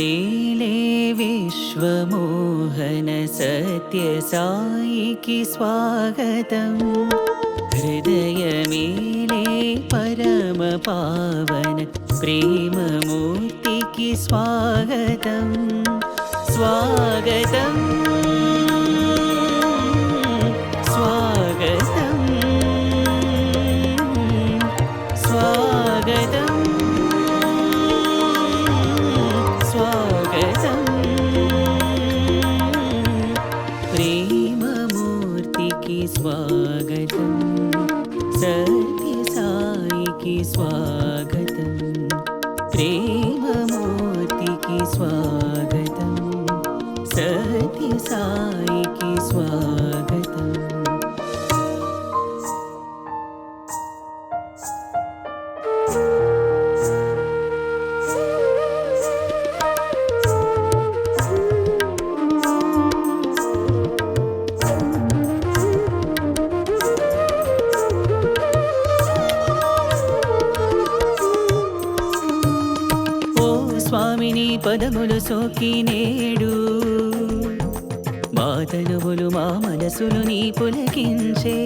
मेले विश्वमोहन सत्य साईकी स्वागतम् हृदय मेले परम पावन प्रेम मूर्ति की स्वागतम् स्वागतम् स्वागतम् स्वागतम् स्वागतम् प्रेम मूर्ति की स्वागतम् सत्य साई की स्वागतम् प्रेम मूर्ति की स्वागतम् सत्य साई की स्वागतम् స్వామిని పదములు సోకి నేడు మా తనువులు మా మనసులు నీ పులకించే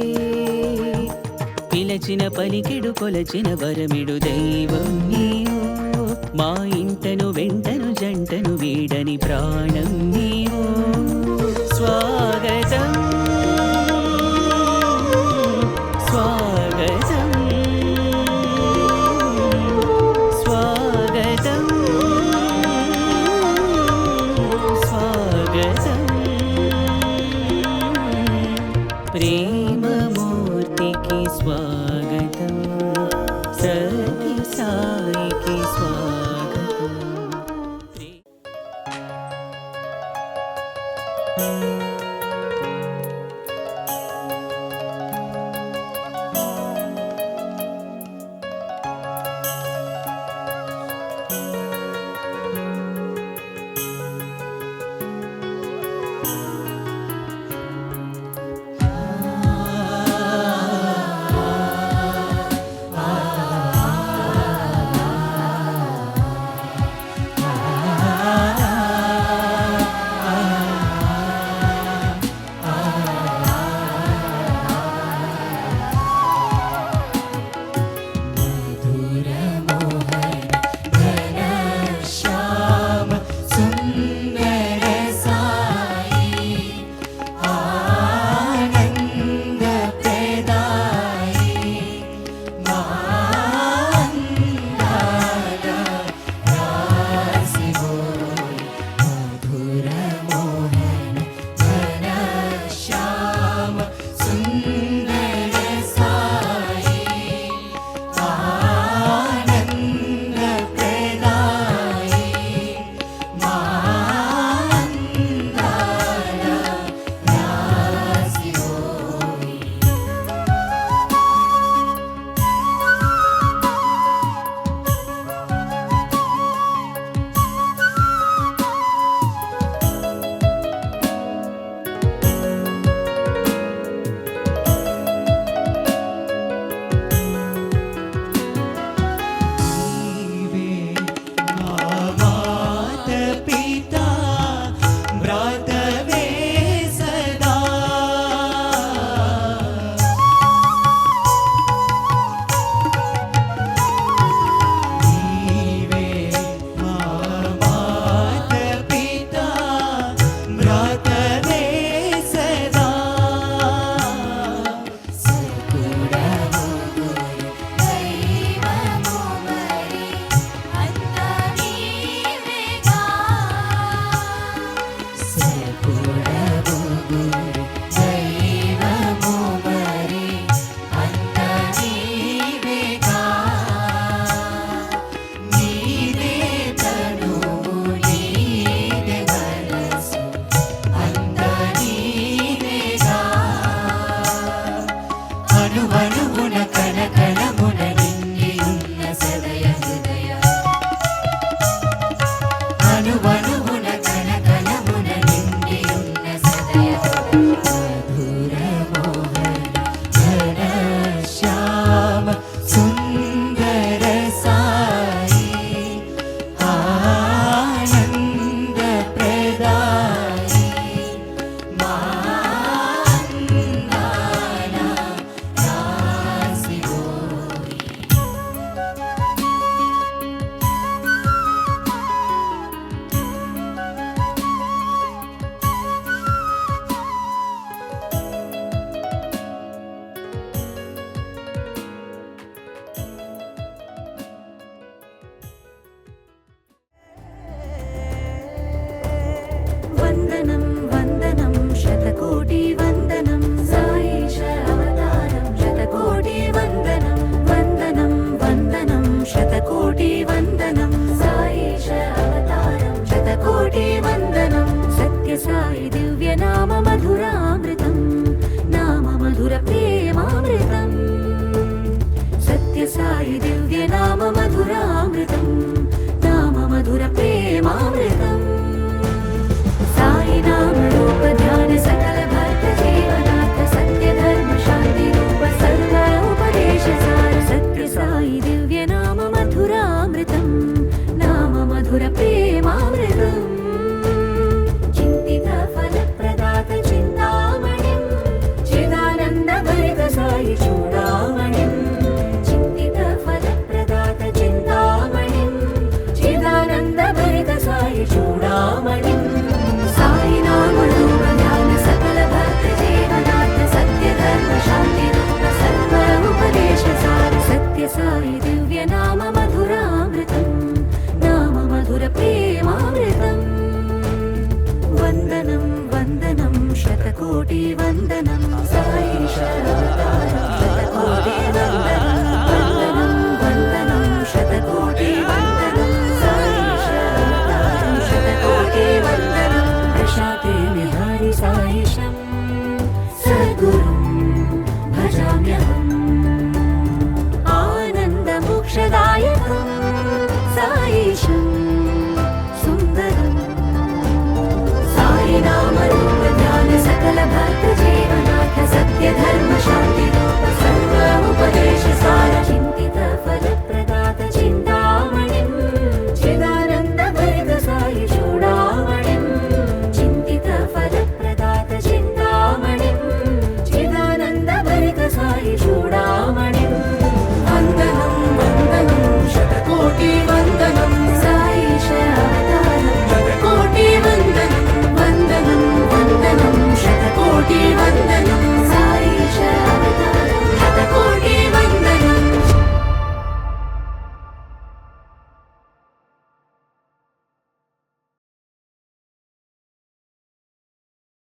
పిలచిన పలికెడు కొలచిన వరమిడు దైవం నీవు మా ఇంటను వెంటను జంటను వీడని ప్రాణం నీవు స్వాగతం స్వాగతం స్వాగతం प्रेम मूर्ति की स्वागतम् सत्य साई की स्वागतम् వందనం వందనం శతకోటి వందనం సాయేశ అవతారం శతకోటి వందనం వందనం వందనం శతకోటి వందనం సాయేశ అవతారం శతకోటి వందనం సత్య సాయి దివ్య నామ మధురామృతం నామ మధుర ప్రేమామృతం సత్య సాయి దివ్య నామ మధురామృతం నామ మధుర ప్రేమామృతం సాయి నామ రూప ధ్యాన సకల భక్త జీవనాథ సత్య ధర్మ శాంతి రూప సర్వ ఉపదేశ సార సత్య సాయి దివ్య నామ మధురామృతం నామ మధుర ప్రేమామృతం చింతిత ఫల ప్రదాత చింతామణిం చిదానంద భరిత సాయి చూడామణిం చింతిత ఫల ప్రదాత చింతామణిం చిదానంద భరిత సాయి చూడామణి